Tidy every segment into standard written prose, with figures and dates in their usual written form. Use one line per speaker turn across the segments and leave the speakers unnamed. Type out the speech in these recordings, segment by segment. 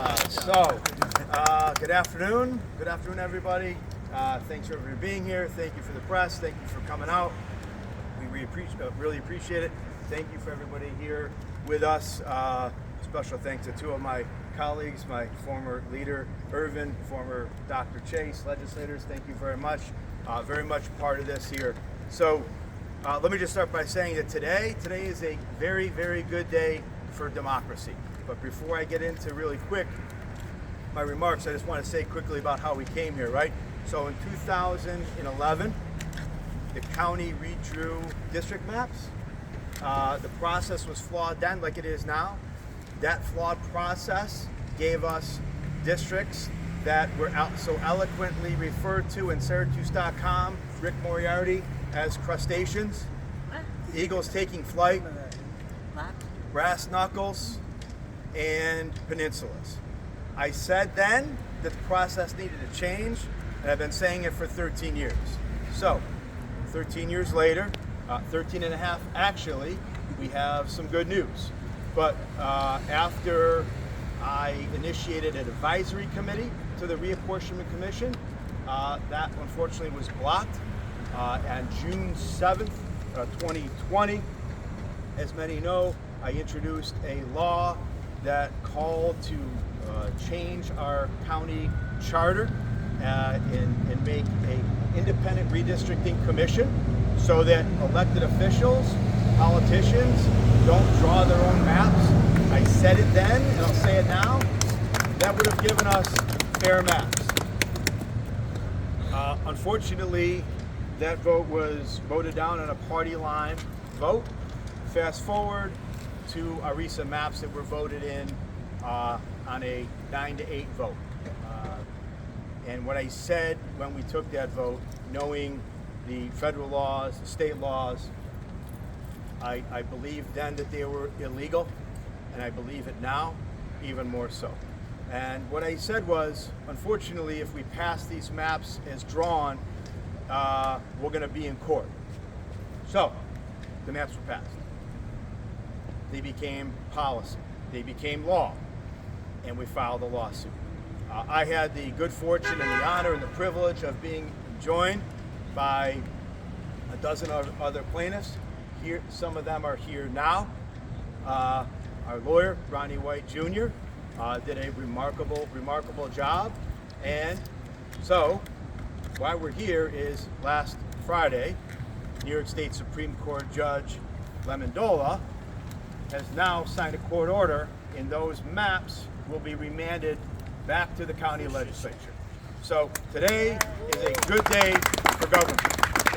Good afternoon. Good afternoon, everybody. Thanks for being here. Thank you for the press. Thank you for coming out. We really appreciate it. Thank you for everybody here with us. Special thanks to two of my colleagues, my former leader, Irvin, former Dr. Chase, legislators. Thank you very much. Very much part of this here. So let me just start by saying that today is a very, very good day for democracy. But before I get into really quick my remarks, I just want to say quickly about how we came here, right? So in 2011, the county redrew district maps. The process was flawed then, like it is now. That flawed process gave us districts that were so eloquently referred to in Syracuse.com, Rick Moriarty, as crustaceans, eagles taking flight, brass knuckles, and peninsulas. I said then that the process needed to change, and I've been saying it for 13 years. So, 13 years later, 13 and a half actually, we have some good news. But after I initiated an advisory committee to the Reapportionment Commission, that unfortunately was blocked. On June 7th, 2020, as many know, I introduced a law that called to change our county charter and make an independent redistricting commission so that elected officials, politicians, don't draw their own maps. I said it then, and I'll say it now, that would have given us fair maps. Unfortunately, that vote was voted down on a party line vote. Fast forward to our recent maps that were voted in on a 9-8 vote. And what I said when we took that vote, knowing the federal laws, the state laws, I believed then that they were illegal, and I believe it now even more so. And what I said was, unfortunately, if we pass these maps as drawn, we're going to be in court. So, the maps were passed. They became policy. They became law. And we filed a lawsuit. I had the good fortune and the honor and the privilege of being joined by a dozen other plaintiffs. Here, some of them are here now. Our lawyer, Ronnie White Jr., did a remarkable job. And so, why we're here is last Friday, New York State Supreme Court Judge Lemondola has now signed a court order, and those maps will be remanded back to the county legislature. So today is a good day for government,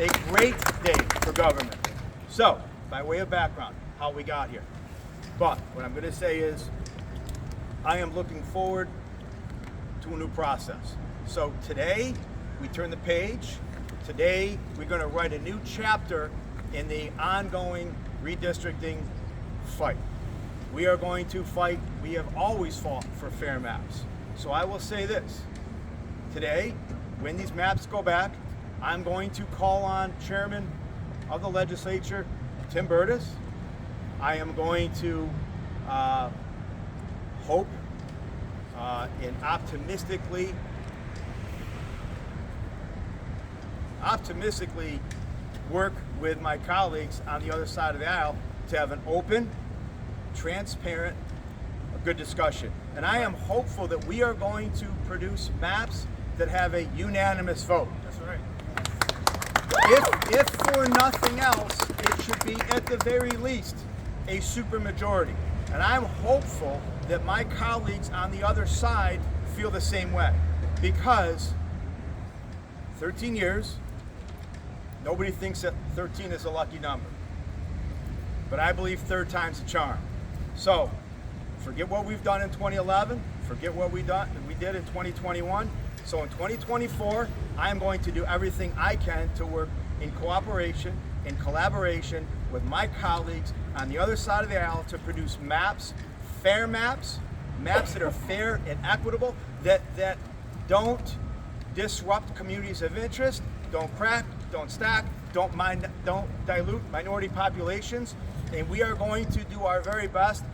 a great day for government. So, by way of background, how we got here. But what I'm going to say is, I am looking forward to a new process. So today, we turn the page. Today, we're going to write a new chapter in the ongoing redistricting fight. We are going to fight. We have always fought for fair maps. So I will say this. Today, when these maps go back, I'm going to call on Chairman of the Legislature, Tim Burtis. I am going to hope and optimistically work with my colleagues on the other side of the aisle to have an open, transparent, good discussion. And I am hopeful that we are going to produce maps that have a unanimous vote. That's right. If for nothing else, it should be at the very least a supermajority. And I'm hopeful that my colleagues on the other side feel the same way. Because 13 years, nobody thinks that 13 is a lucky number. But I believe third time's a charm. So, forget what we've done in 2011, forget what we did in 2021. So in 2024, I am going to do everything I can to work in cooperation, in collaboration with my colleagues on the other side of the aisle to produce maps, fair maps, maps that are fair and equitable, that don't disrupt communities of interest, don't crack, don't stack, don't dilute minority populations. And we are going to do our very best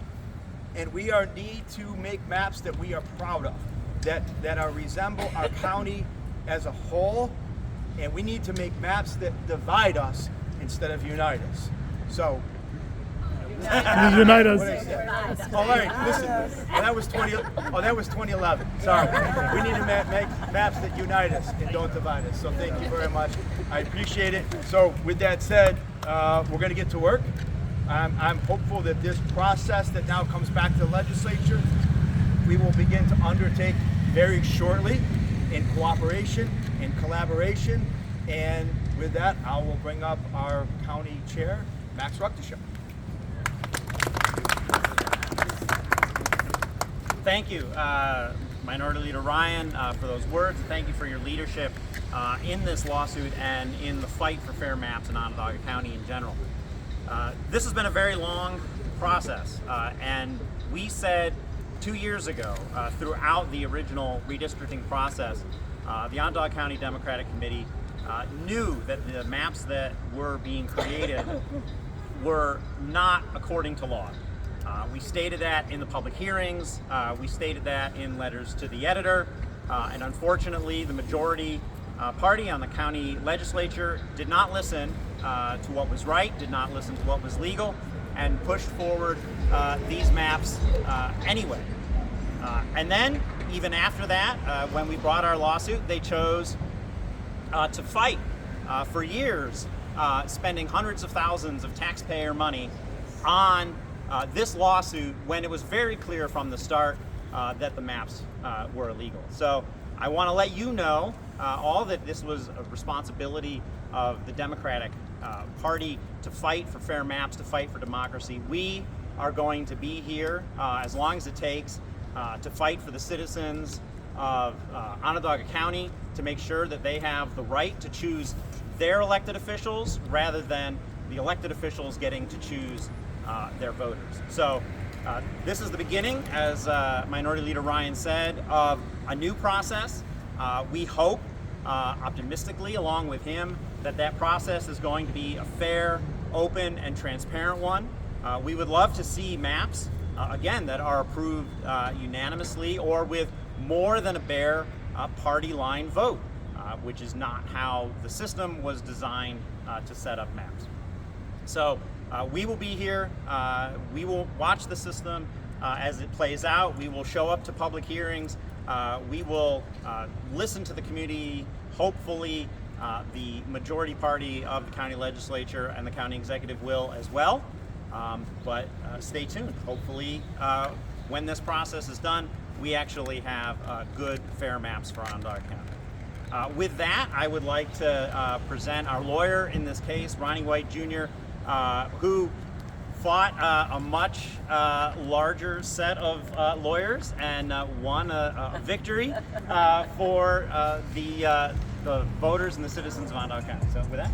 and we need to make maps that we are proud of, that are resemble our county as a whole, and we need to make maps that divide us instead of unite us. So.
Unite us.
Oh, all right, listen. Oh, that was 2011. Sorry. We need to make maps that unite us and don't divide us. So thank you very much. I appreciate it. So with that said, we're going to get to work. I'm hopeful that this process that now comes back to the legislature, we will begin to undertake very shortly in cooperation, in collaboration. And with that, I will bring up our county chair, Max Rucktischer.
Thank you, Minority Leader Ryan, for those words. Thank you for your leadership in this lawsuit and in the fight for fair maps in Onondaga County in general. This has been a very long process, and we said 2 years ago, throughout the original redistricting process, the Onondaga County Democratic Committee knew that the maps that were being created were not according to law. We stated that in the public hearings, we stated that in letters to the editor, and unfortunately the majority party on the county legislature did not listen to what was right, did not listen to what was legal, and pushed forward these maps anyway. And then, even after that, when we brought our lawsuit, they chose to fight for years, spending hundreds of thousands of taxpayer money on this lawsuit when it was very clear from the start that the maps were illegal. So I want to let you know all that this was a responsibility of the Democratic Party to fight for fair maps, to fight for democracy. We are going to be here as long as it takes to fight for the citizens of Onondaga County, to make sure that they have the right to choose their elected officials rather than the elected officials getting to choose their voters. So this is the beginning, as Minority Leader Ryan said, of a new process. We hope, optimistically, along with him, that process is going to be a fair, open, and transparent one. We would love to see maps, again, that are approved unanimously or with more than a bare party line vote, which is not how the system was designed to set up maps. So we will be here. We will watch the system as it plays out. We will show up to public hearings. We will listen to the community. Hopefully, the majority party of the county legislature and the county executive will as well. But stay tuned. Hopefully, when this process is done, we actually have good, fair maps for Onondaga County. With that, I would like to present our lawyer in this case, Ronnie White Jr., who fought a much larger set of lawyers and won a victory for the voters and the citizens of Onondaga County. So with that.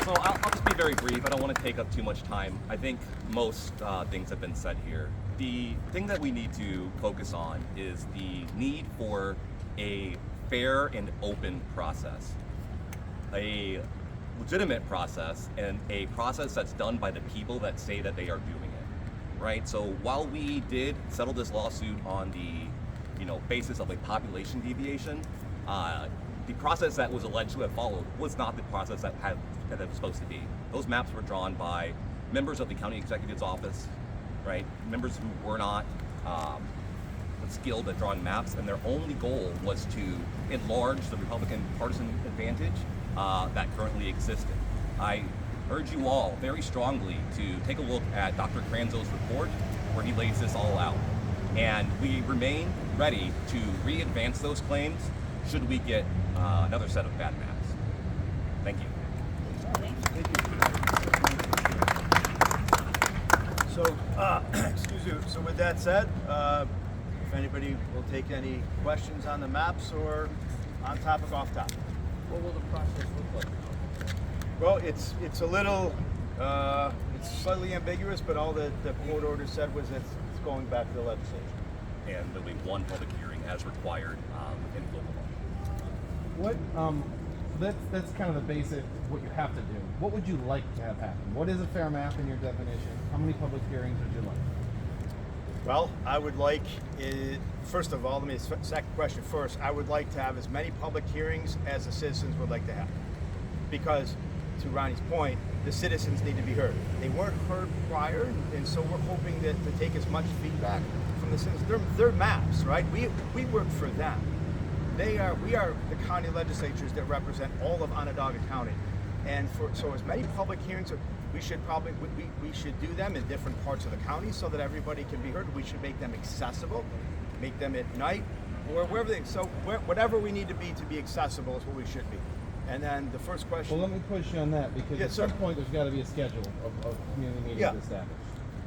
So I'll just be very brief. I don't want to take up too much time. I think most things have been said here. The thing that we need to focus on is the need for a fair and open process. A legitimate process, and a process that's done by the people that say that they are doing it, right? So while we did settle this lawsuit on the basis of a population deviation, the process that was alleged to have followed was not the process that it was supposed to be. Those maps were drawn by members of the county executive's office, right? Members who were not skilled at drawing maps, and their only goal was to enlarge the Republican partisan advantage that currently existed. I urge you all very strongly to take a look at Dr. Kranzo's report, where he lays this all out. And we remain ready to re-advance those claims should we get another set of bad maps. Thank you.
So, excuse me. So with that said, if anybody will take any questions on the maps or on topic, off topic.
What will the process look like?
Well, it's a little, it's slightly ambiguous, but all the court order said was it's going back to the legislature.
And there'll be one public hearing as required in local law.
What
that's kind of the basic, what you have to do. What would you like to have happen? What is a fair map in your definition? How many public hearings would you like?
Well, I would like, first of all, let me, second question first, I would like to have as many public hearings as the citizens would like to have. Because, to Ronnie's point, the citizens need to be heard. They weren't heard prior, and so we're hoping that to take as much feedback from the citizens. They're maps, right? We work for them. We are the county legislatures that represent all of Onondaga County. And so as many public hearings, we should probably, we should do them in different parts of the county so that everybody can be heard. We should make them accessible, make them at night, or wherever they, so whatever we need to be accessible is what we should be. And then the first question.
Well, let me push you on that, because at some point there's got to be a schedule of community meetings established.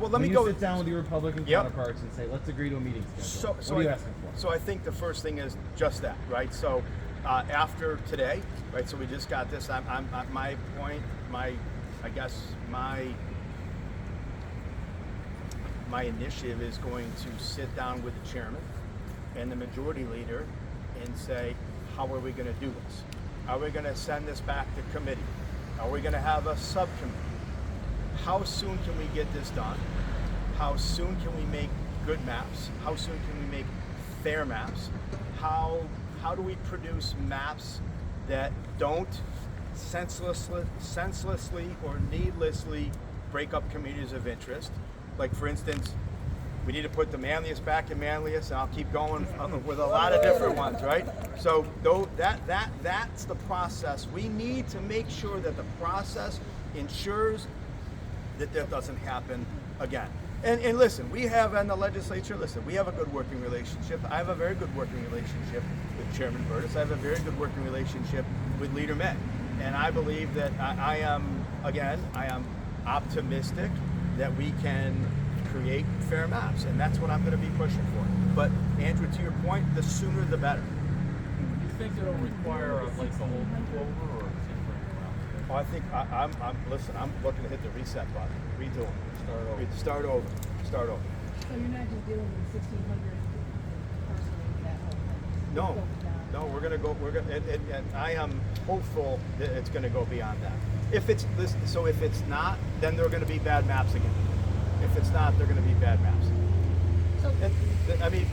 Well, let me
When
go.
you sit down with your Republican counterparts and say, let's agree to a meeting schedule. What are you asking for?
So I think the first thing is just that, right? So after today, right? So we just got this. My point, I guess my initiative is going to sit down with the chairman and the majority leader and say, how are we going to do this? Are we going to send this back to committee? Are we going to have a subcommittee? How soon can we get this done? How soon can we make good maps? How soon can we make fair maps? How do we produce maps that don't senselessly or needlessly break up communities of interest? Like, for instance, we need to put the manliest back in manliest, and I'll keep going with a lot of different ones, right? So that's the process. We need to make sure that the process ensures that doesn't happen again. And listen, we have in the legislature, we have a good working relationship. I have a very good working relationship with Chairman Burtis. I have a very good working relationship with Leader May. And I believe that I am optimistic that we can create fair maps, and that's what I'm going to be pushing for. But Andrew, to your point, the sooner the better.
Do you think it'll require like the whole over or
Oh, I think I'm looking to hit the reset button, redo them, start over.
So you're not just dealing with 1,600 personally that whole thing?
No, we're gonna, and I am hopeful that it's gonna go beyond that. If it's not, then there are gonna be bad maps again. If it's not, they're gonna be bad maps.
So,
I mean,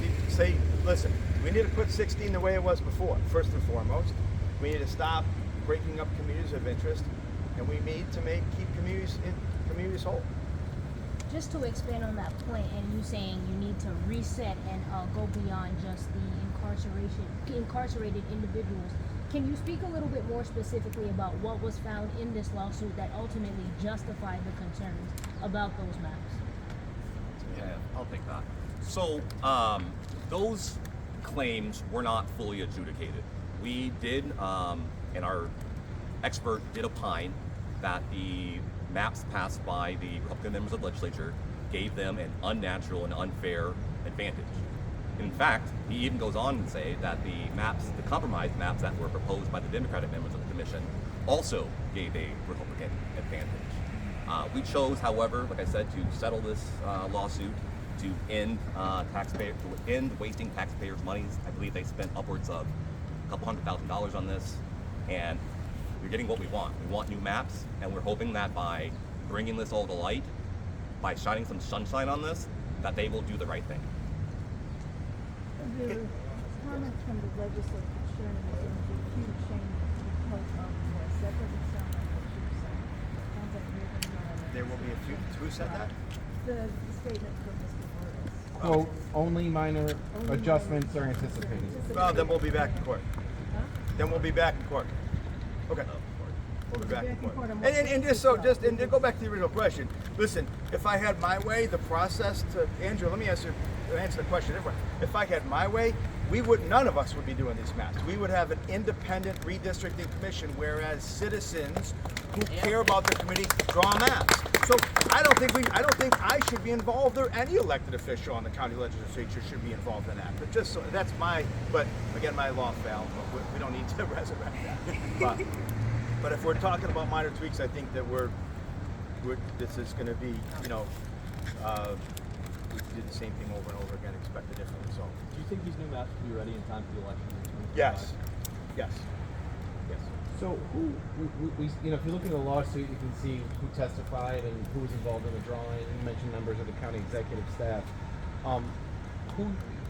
listen, we need to put 16 the way it was before, first and foremost. We need to stop breaking up communities of interest, and we need to keep communities whole.
Just to expand on that point, and you saying you need to reset and go beyond just the incarcerated individuals, can you speak a little bit more specifically about what was found in this lawsuit that ultimately justified the concerns about those maps?
Yeah, I'll take that. So, those claims were not fully adjudicated. We did, and our expert did opine that the maps passed by the Republican members of the legislature gave them an unnatural and unfair advantage. In fact, he even goes on to say that the compromise maps that were proposed by the Democratic members of the commission also gave a Republican advantage. We chose, however, like I said, to settle this lawsuit to end wasting taxpayers' monies. I believe they spent upwards of a couple $100,000 on this, and we're getting what we want. We want new maps, and we're hoping that by bringing this all to light, by shining some sunshine on this, that they will do the right thing.
the comments from the legislature sharing that there was a huge change because of this. That doesn't sound like what you're saying. It sounds like you're going to know.
There will be a few. Who said that?
The statement from Mr. Burtis.
Quote, only minor adjustments are anticipated.
Well, then we'll be back in court.
Huh?
Then we'll be back in court. Okay. We'll be back in court.
on
And to go back to the original question. Listen, if I had my way, the process to Andrew, let me answer the question different. If I had my way, none of us would be doing these maps. We would have an independent redistricting commission, whereas citizens who care about the committee draw maps. So I don't think I should be involved, or any elected official on the county legislature should be involved in that. But but again, my law failed. But we don't need to resurrect that. But if we're talking about minor tweaks, I think that this is going to be, we do the same thing over and over again, expect a different result.
Do you think these new maps will be ready in time for the election in 2025?
Yes.
So who, you know, if you look at the lawsuit, you can see who testified and who was involved in the drawing. You mentioned members of the county executive staff.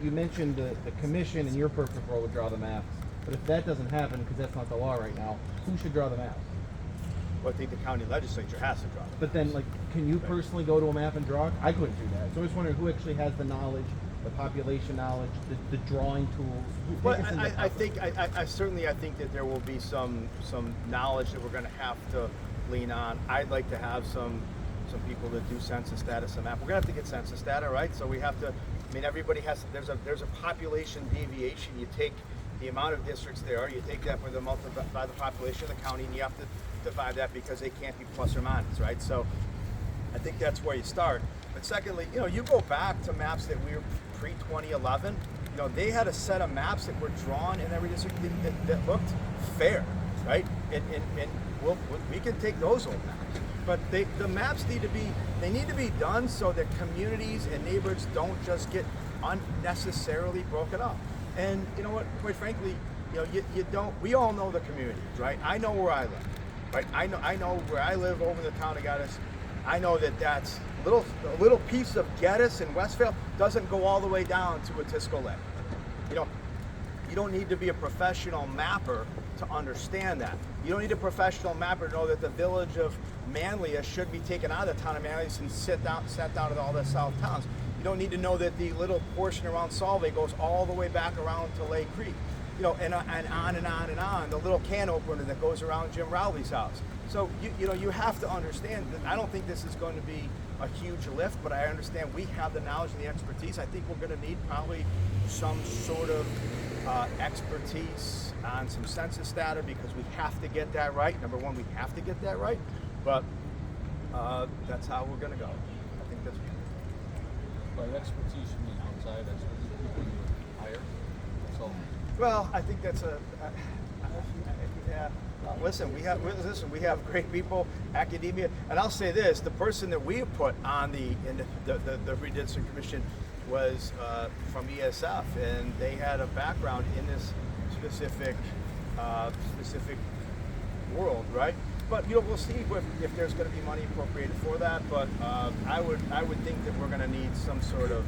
You mentioned the commission and your perfect role would draw the maps, but if that doesn't happen, because that's not the law right now, who should draw the maps?
Well, I think the county legislature has to draw it.
But then, like, can you personally go to a map and draw it? I couldn't do that. So I was wondering who actually has the knowledge, the population knowledge, the drawing tools.
Well, I think that there will be some knowledge that we're going to have to lean on. I'd like to have some people that do census data, some map. We're going to have to get census data, right? So we have to. I mean, everybody has. There's a population deviation. You take the amount of districts there. You take that by the population of the county, and you have to divide that because they can't be plus or minus, right? So I think that's where you start. But secondly, you know, you go back to maps that we were pre-2011. You know, they had a set of maps that were drawn in every district that looked fair, right? And we can take those old maps, but the maps need to be done so that communities and neighborhoods don't just get unnecessarily broken up. And you know what? Quite frankly, you know, you don't. We all know the communities, right? I know where I live, right? I know where I live over in the town of Geddes. I know that's a little piece of Geddes and Westvale doesn't go all the way down to Atisco Lake. You know, you don't need to be a professional mapper to understand that. You don't need a professional mapper to know that the village of Manlius should be taken out of the town of Manlius and sent down to all the south towns. You don't need to know that the little portion around Solvay goes all the way back around to Lake Creek. You know, and on and on and on. The little can opener that goes around Jim Rowley's house. So you know, you have to understand that I don't think this is going to be a huge lift, but I understand we have the knowledge and the expertise. I think we're going to need probably some sort of expertise on some census data because we have to get that right. Number one, we have to get that right, but that's how we're going to go. I think that's.
By expertise, you mean outside expertise, people you would hire? So.
Well, I think that's yeah. Listen, we have great people, academia, and I'll say this: the person that we put on the redistricting commission was from ESF, and they had a background in this specific world, right? But you know, we'll see if there's going to be money appropriated for that. But I would think that we're going to need some sort of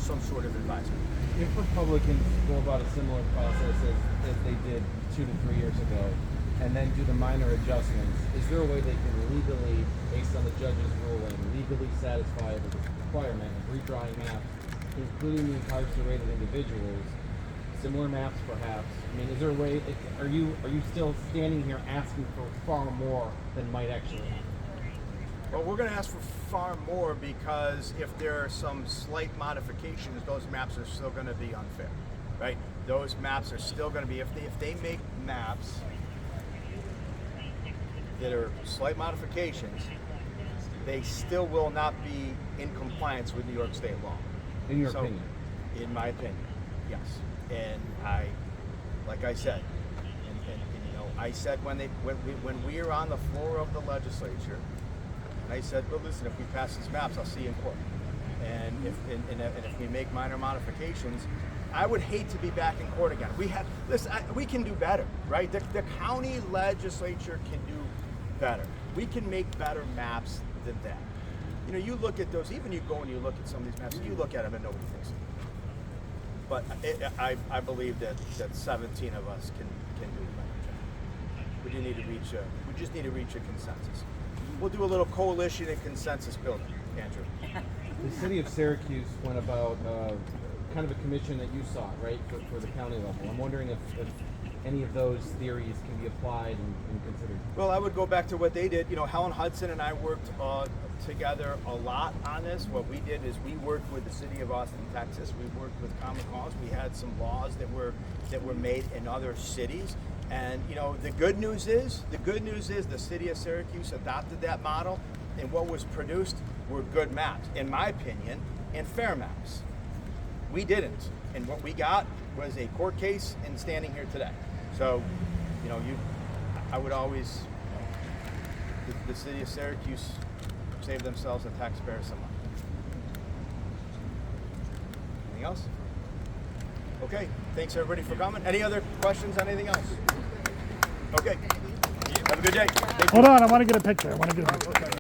advisement.
If Republicans go about a similar process as they did 2 to 3 years ago, and then do the minor adjustments, is there a way they can legally, based on the judge's ruling, legally satisfy the requirement of redrawing maps, including the incarcerated individuals, similar maps perhaps? I mean, is there a way? Are you still standing here asking for far more than might actually happen?
Well, we're going to ask for far more because if there are some slight modifications, those maps are still going to be unfair, right? Those maps are still going to be, if they make maps that are slight modifications, they still will not be in compliance with New York state law.
In your opinion?
In my opinion, yes. And like I said, and you know, I said when we were on the floor of the legislature, I said, well, listen, if we pass these maps, I'll see you in court. And if we make minor modifications, I would hate to be back in court again. We can do better, right? The county legislature can do better. We can make better maps than that. You know, you look at those, even you go and you look at some of these maps, you look at them and nobody thinks it. But I believe that 17 of us can do a better job. We just need to reach a consensus. We'll do a little coalition and consensus building, Andrew.
The city of Syracuse went about kind of a commission that you saw, right, for the county level. I'm wondering if any of those theories can be applied and considered.
Well, I would go back to what they did. You know, Helen Hudson and I worked together a lot on this. What we did is we worked with the city of Austin, Texas. We worked with Common Cause. We had some laws that were made in other cities. And you know, the good news is the city of Syracuse adopted that model, and what was produced were good maps, in my opinion, and fair maps. We didn't, and what we got was a court case and standing here today. So, you know, I would always, the city of Syracuse saved themselves and taxpayers some money. Anything else? Okay, thanks everybody for coming. Any other questions on anything else? Okay. Have a good day. Thank you.
Hold on, I want to get a picture. I want to get a picture.